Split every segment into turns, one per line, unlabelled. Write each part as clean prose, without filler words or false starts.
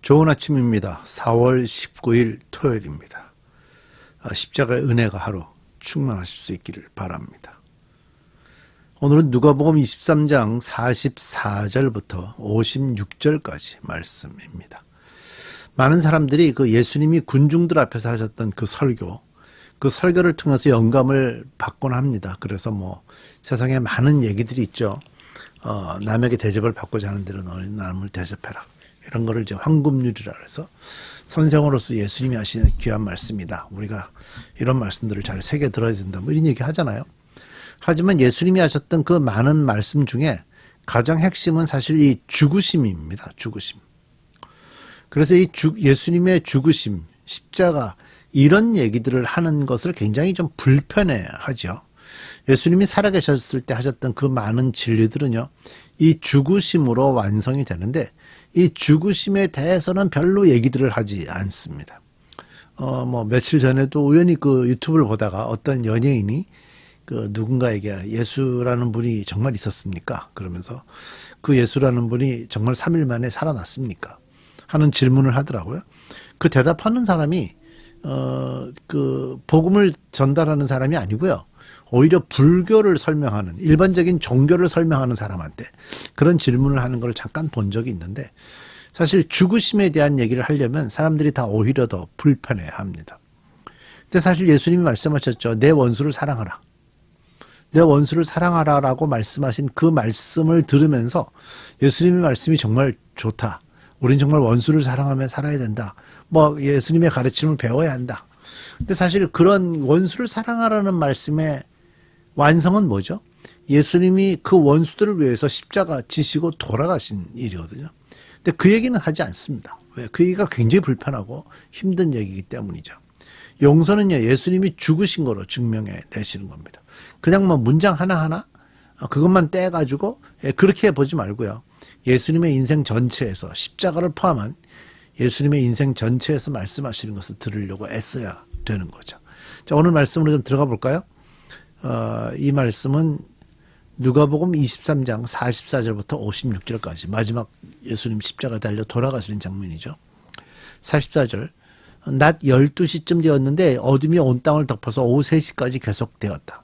좋은 아침입니다. 4월 19일 토요일입니다. 십자가의 은혜가 하루 충만하실 수 있기를 바랍니다. 오늘은 누가복음 23장 44절부터 56절까지 말씀입니다. 많은 사람들이 그 예수님이 군중들 앞에서 하셨던 그 설교를 통해서 영감을 받곤 합니다. 그래서 세상에 많은 얘기들이 있죠. 남에게 대접을 받고자 하는 대로 너는 남을 대접해라. 이런 거를 이제 황금률이라 해서 선생으로서 예수님이 하시는 귀한 말씀이다. 우리가 이런 말씀들을 잘 새겨 들어야 된다. 이런 얘기 하잖아요. 하지만 예수님이 하셨던 그 많은 말씀 중에 가장 핵심은 사실 이 죽으심입니다. 죽으심. 그래서 이 예수님의 죽으심, 십자가 이런 얘기들을 하는 것을 굉장히 좀 불편해 하죠. 예수님이 살아계셨을 때 하셨던 그 많은 진리들은요, 이 죽으심으로 완성이 되는데 이 죽으심에 대해서는 별로 얘기들을 하지 않습니다. 며칠 전에도 우연히 그 유튜브를 보다가 어떤 연예인이 그 누군가에게 예수라는 분이 정말 있었습니까? 그러면서 그 예수라는 분이 정말 3일 만에 살아났습니까? 하는 질문을 하더라고요. 그 대답하는 사람이 그 복음을 전달하는 사람이 아니고요. 오히려 불교를 설명하는 일반적인 종교를 설명하는 사람한테 그런 질문을 하는 걸 잠깐 본 적이 있는데 사실 죽으심에 대한 얘기를 하려면 사람들이 다 오히려 더 불편해합니다. 근데 사실 예수님이 말씀하셨죠. 내 원수를 사랑하라. 내 원수를 사랑하라라고 말씀하신 그 말씀을 들으면서 예수님의 말씀이 정말 좋다. 우린 정말 원수를 사랑하며 살아야 된다. 예수님의 가르침을 배워야 한다. 근데 사실 그런 원수를 사랑하라는 말씀의 완성은 뭐죠? 예수님이 그 원수들을 위해서 십자가 지시고 돌아가신 일이거든요. 근데 그 얘기는 하지 않습니다. 왜? 그 얘기가 굉장히 불편하고 힘든 얘기이기 때문이죠. 용서는요, 예수님이 죽으신 거로 증명해 내시는 겁니다. 그냥 문장 하나하나 그것만 떼가지고 그렇게 보지 말고요. 예수님의 인생 전체에서 십자가를 포함한 예수님의 인생 전체에서 말씀하시는 것을 들으려고 애써야 되는 거죠. 자, 오늘 말씀으로 좀 들어가 볼까요? 이 말씀은 누가복음 23장 44절부터 56절까지 마지막 예수님 십자가에 달려 돌아가시는 장면이죠. 44절 낮 12시쯤 되었는데 어둠이 온 땅을 덮어서 오후 3시까지 계속되었다.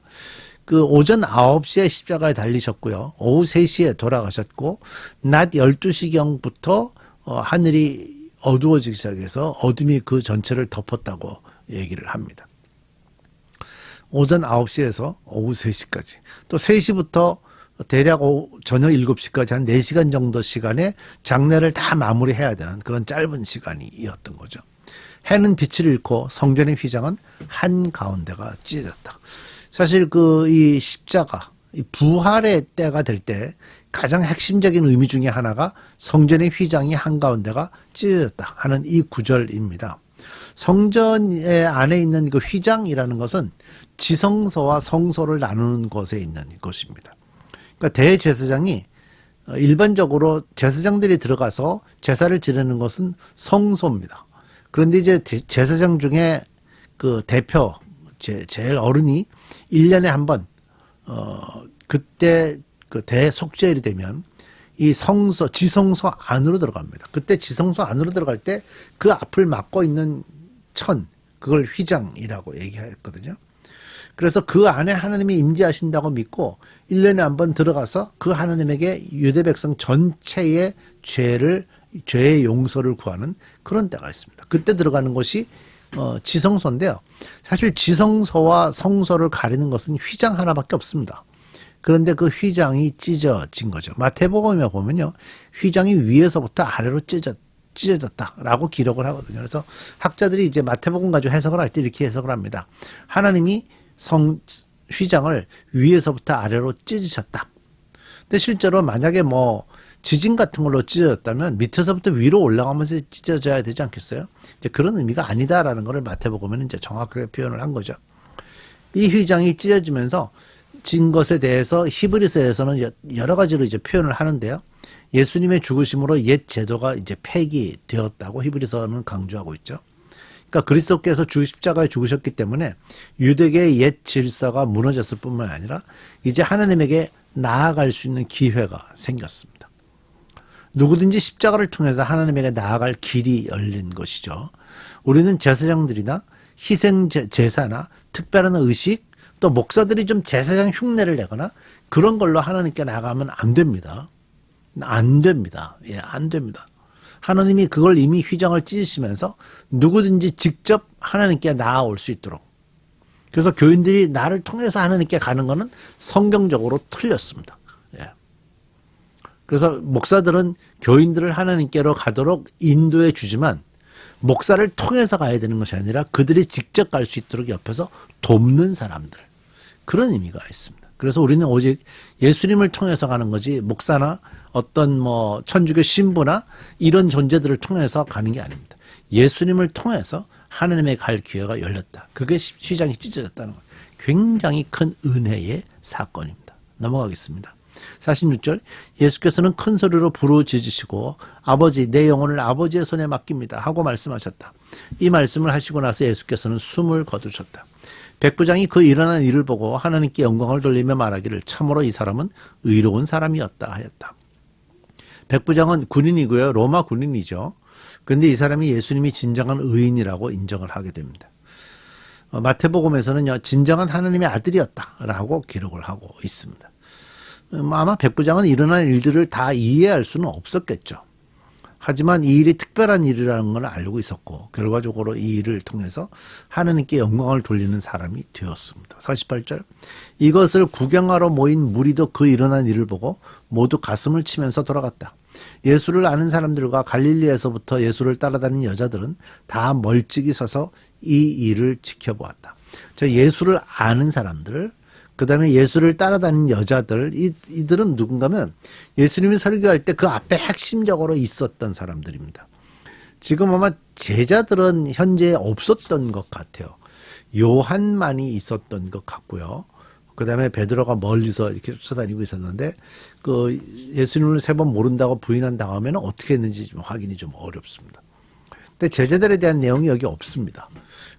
그 오전 9시에 십자가에 달리셨고요. 오후 3시에 돌아가셨고 낮 12시경부터 하늘이 어두워지기 시작해서 어둠이 그 전체를 덮었다고 얘기를 합니다. 오전 9시에서 오후 3시까지 또 3시부터 대략 저녁 7시까지 한 4시간 정도 시간에 장례를 다 마무리해야 되는 그런 짧은 시간이었던 거죠. 해는 빛을 잃고 성전의 휘장은 한가운데가 찢어졌다. 사실 이 십자가, 이 부활의 때가 될 때 가장 핵심적인 의미 중에 하나가 성전의 휘장이 한가운데가 찢어졌다 하는 이 구절입니다. 성전 안에 있는 그 휘장이라는 것은 지성소와 성소를 나누는 곳에 있는 곳입니다. 그러니까 대제사장이 일반적으로 제사장들이 들어가서 제사를 지내는 것은 성소입니다. 그런데 이제 제사장 중에 그 대표, 제일 어른이 1년에 한 번, 그때 그 대속죄일이 되면 이 지성소 안으로 들어갑니다. 그때 지성소 안으로 들어갈 때 그 앞을 막고 있는 그걸 휘장이라고 얘기했거든요. 그래서 그 안에 하나님이 임재하신다고 믿고 1년에 한 번 들어가서 그 하나님에게 유대 백성 전체의 죄의 용서를 구하는 그런 때가 있습니다. 그때 들어가는 것이 지성소인데요. 사실 지성소와 성소를 가리는 것은 휘장 하나밖에 없습니다. 그런데 그 휘장이 찢어진 거죠. 마태복음에 보면요, 휘장이 위에서부터 아래로 찢어졌다라고 기록을 하거든요. 그래서 학자들이 이제 마태복음 가지고 해석을 할 때 이렇게 해석을 합니다. 하나님이 휘장을 위에서부터 아래로 찢으셨다. 근데 실제로 만약에 지진 같은 걸로 찢어졌다면 밑에서부터 위로 올라가면서 찢어져야 되지 않겠어요? 이제 그런 의미가 아니다라는 것을 마태복음에는 이제 정확하게 표현을 한 거죠. 이 휘장이 찢어지면서 진 것에 대해서 히브리서에서는 여러 가지로 이제 표현을 하는데요. 예수님의 죽으심으로 옛 제도가 이제 폐기되었다고 히브리서는 강조하고 있죠. 그러니까 그리스도께서 십자가에 죽으셨기 때문에 유대계의 옛 질서가 무너졌을 뿐만 아니라 이제 하나님에게 나아갈 수 있는 기회가 생겼습니다. 누구든지 십자가를 통해서 하나님에게 나아갈 길이 열린 것이죠. 우리는 제사장들이나 희생 제사나 특별한 의식, 또 목사들이 좀 제사장 흉내를 내거나 그런 걸로 하나님께 나가면 안 됩니다. 안 됩니다. 예, 안 됩니다. 하나님이 그걸 이미 휘장을 찢으시면서 누구든지 직접 하나님께 나아올 수 있도록. 그래서 교인들이 나를 통해서 하나님께 가는 것은 성경적으로 틀렸습니다. 예. 그래서 목사들은 교인들을 하나님께로 가도록 인도해 주지만 목사를 통해서 가야 되는 것이 아니라 그들이 직접 갈 수 있도록 옆에서 돕는 사람들. 그런 의미가 있습니다. 그래서 우리는 오직 예수님을 통해서 가는 거지 목사나 어떤 뭐 천주교 신부나 이런 존재들을 통해서 가는 게 아닙니다. 예수님을 통해서 하나님의 갈 기회가 열렸다. 그게 휘장이 찢어졌다는 거예요. 굉장히 큰 은혜의 사건입니다. 넘어가겠습니다. 46절 예수께서는 큰 소리로 부르짖으시고 아버지 내 영혼을 아버지의 손에 맡깁니다 하고 말씀하셨다. 이 말씀을 하시고 나서 예수께서는 숨을 거두셨다. 백부장이 그 일어난 일을 보고 하나님께 영광을 돌리며 말하기를 참으로 이 사람은 의로운 사람이었다 하였다. 백부장은 군인이고요. 로마 군인이죠. 그런데 이 사람이 예수님이 진정한 의인이라고 인정을 하게 됩니다. 마태복음에서는요. 진정한 하나님의 아들이었다라고 기록을 하고 있습니다. 아마 백부장은 일어난 일들을 다 이해할 수는 없었겠죠. 하지만 이 일이 특별한 일이라는 걸 알고 있었고 결과적으로 이 일을 통해서 하나님께 영광을 돌리는 사람이 되었습니다. 48절 이것을 구경하러 모인 무리도 그 일어난 일을 보고 모두 가슴을 치면서 돌아갔다. 예수를 아는 사람들과 갈릴리에서부터 예수를 따라다니는 여자들은 다 멀찍이 서서 이 일을 지켜보았다. 예수를 아는 사람들, 그 다음에 예수를 따라다니는 여자들, 이들은 누군가면 예수님이 설교할 때 그 앞에 핵심적으로 있었던 사람들입니다. 지금 아마 제자들은 현재 없었던 것 같아요. 요한만이 있었던 것 같고요. 그 다음에 베드로가 멀리서 이렇게 쫓아다니고 있었는데 그 예수님을 3번 모른다고 부인한 다음에는 어떻게 했는지 좀 확인이 좀 어렵습니다. 근데 제자들에 대한 내용이 여기 없습니다.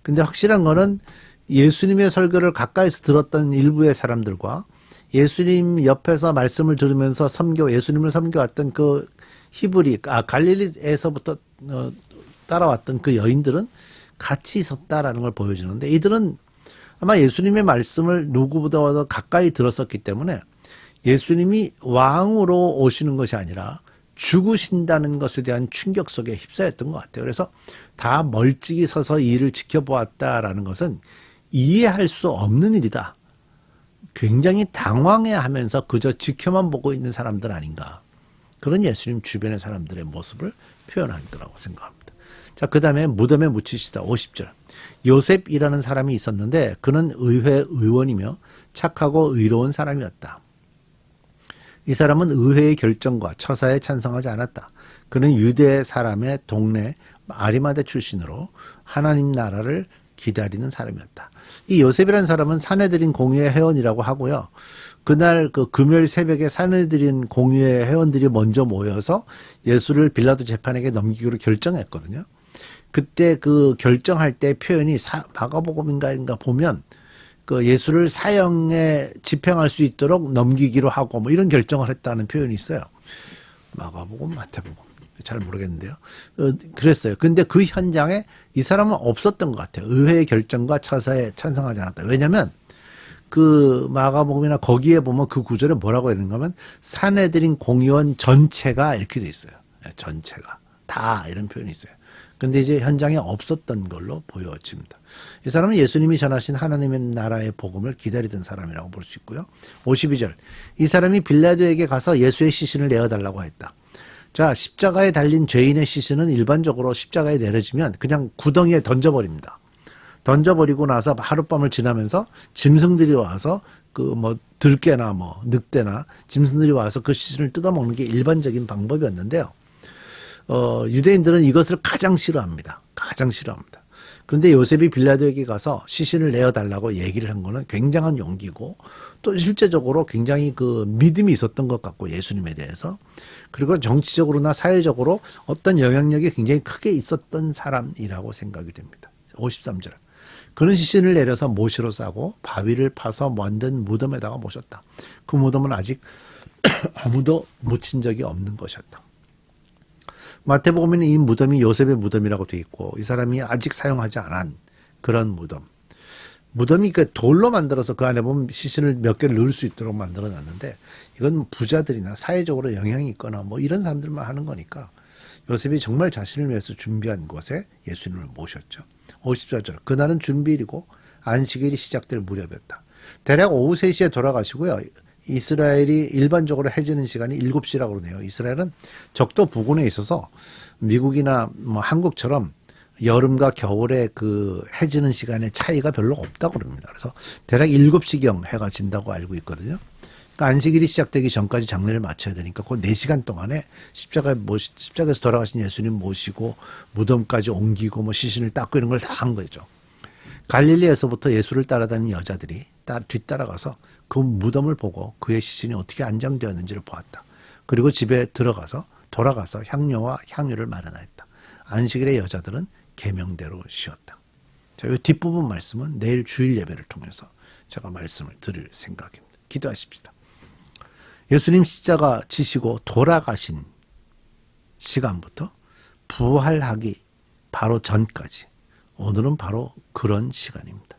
근데 확실한 거는 예수님의 설교를 가까이서 들었던 일부의 사람들과 예수님 옆에서 말씀을 들으면서 예수님을 섬겨왔던 그 갈릴리에서부터 따라왔던 그 여인들은 같이 있었다라는 걸 보여주는데 이들은 아마 예수님의 말씀을 누구보다도 가까이 들었었기 때문에 예수님이 왕으로 오시는 것이 아니라 죽으신다는 것에 대한 충격 속에 휩싸였던 것 같아요. 그래서 다 멀찍이 서서 이 일을 지켜보았다라는 것은 이해할 수 없는 일이다. 굉장히 당황해하면서 그저 지켜만 보고 있는 사람들 아닌가. 그런 예수님 주변의 사람들의 모습을 표현한 거라고 생각합니다. 자, 그 다음에 무덤에 묻히시다. 50절. 요셉이라는 사람이 있었는데 그는 의회 의원이며 착하고 의로운 사람이었다. 이 사람은 의회의 결정과 처사에 찬성하지 않았다. 그는 유대 사람의 동네 아리마대 출신으로 하나님 나라를 기다리는 사람이었다. 이 요셉이라는 사람은 사내들인 공유의 회원이라고 하고요. 그날 그 금요일 새벽에 사내들인 공유의 회원들이 먼저 모여서 예수를 빌라도 재판에게 넘기기로 결정했거든요. 그때 그 결정할 때 표현이 마가복음인가 보면 그 예수를 사형에 집행할 수 있도록 넘기기로 하고 뭐 이런 결정을 했다는 표현이 있어요. 마가복음, 마태복음. 잘 모르겠는데요. 그랬어요. 근데 그 현장에 이 사람은 없었던 것 같아요. 의회의 결정과 처사에 찬성하지 않았다. 왜냐하면 그 마가복음이나 거기에 보면 그 구절에 뭐라고 했는가 하면 사내들인 공의원 전체가 이렇게 돼 있어요. 전체가. 다 이런 표현이 있어요. 근데 이제 현장에 없었던 걸로 보여집니다. 이 사람은 예수님이 전하신 하나님의 나라의 복음을 기다리던 사람이라고 볼 수 있고요. 52절. 이 사람이 빌라도에게 가서 예수의 시신을 내어달라고 했다. 자, 십자가에 달린 죄인의 시신은 일반적으로 십자가에 내려지면 그냥 구덩이에 던져버립니다. 던져버리고 나서 하룻밤을 지나면서 짐승들이 와서 그 뭐 들깨나 뭐 늑대나 짐승들이 와서 그 시신을 뜯어먹는 게 일반적인 방법이었는데요. 유대인들은 이것을 가장 싫어합니다. 가장 싫어합니다. 그런데 요셉이 빌라도에게 가서 시신을 내어달라고 얘기를 한 거는 굉장한 용기고 또 실제적으로 굉장히 그 믿음이 있었던 것 같고 예수님에 대해서 그리고 정치적으로나 사회적으로 어떤 영향력이 굉장히 크게 있었던 사람이라고 생각이 됩니다. 53절. 그는 시신을 내려서 못으로 싸고 바위를 파서 만든 무덤에다가 모셨다. 그 무덤은 아직 아무도 묻힌 적이 없는 것이었다. 마태복음에는 이 무덤이 요셉의 무덤이라고 돼 있고 이 사람이 아직 사용하지 않은 그런 무덤. 무덤이 그 돌로 만들어서 그 안에 보면 시신을 몇 개를 넣을 수 있도록 만들어 놨는데 이건 부자들이나 사회적으로 영향이 있거나 뭐 이런 사람들만 하는 거니까 요셉이 정말 자신을 위해서 준비한 곳에 예수님을 모셨죠. 54절. 그날은 준비일이고 안식일이 시작될 무렵이었다. 대략 오후 3시에 돌아가시고요. 이스라엘이 일반적으로 해지는 시간이 7시라고 그러네요. 이스라엘은 적도 부근에 있어서 미국이나 뭐 한국처럼 여름과 겨울에 그 해지는 시간의 차이가 별로 없다고 그럽니다. 그래서 대략 7시경 해가 진다고 알고 있거든요. 그러니까 안식일이 시작되기 전까지 장례를 마쳐야 되니까 그 4시간 동안에 십자가에서 돌아가신 예수님 모시고 무덤까지 옮기고 뭐 시신을 닦고 이런 걸 다 한 거죠. 갈릴리에서부터 예수를 따라다니는 여자들이 뒤따라가서 그 무덤을 보고 그의 시신이 어떻게 안장되었는지를 보았다. 그리고 집에 돌아가서 향료와 향유를 마련하였다. 안식일의 여자들은 계명대로 쉬었다. 자, 이 뒷부분 말씀은 내일 주일 예배를 통해서 제가 말씀을 드릴 생각입니다. 기도하십시다. 예수님 십자가 지시고 돌아가신 시간부터 부활하기 바로 전까지 오늘은 바로 그런 시간입니다.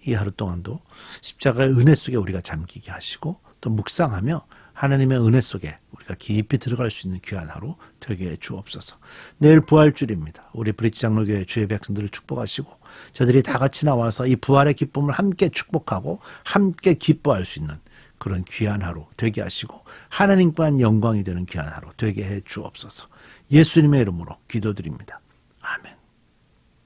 이 하루 동안도 십자가의 은혜 속에 우리가 잠기게 하시고 또 묵상하며 하나님의 은혜 속에 우리가 깊이 들어갈 수 있는 귀한 하루 되게 해 주옵소서. 내일 부활주일입니다. 우리 브릿지 장로교회 주의 백성들을 축복하시고 저들이 다 같이 나와서 이 부활의 기쁨을 함께 축복하고 함께 기뻐할 수 있는 그런 귀한 하루 되게 하시고 하나님과한 영광이 되는 귀한 하루 되게 해 주옵소서. 예수님의 이름으로 기도드립니다.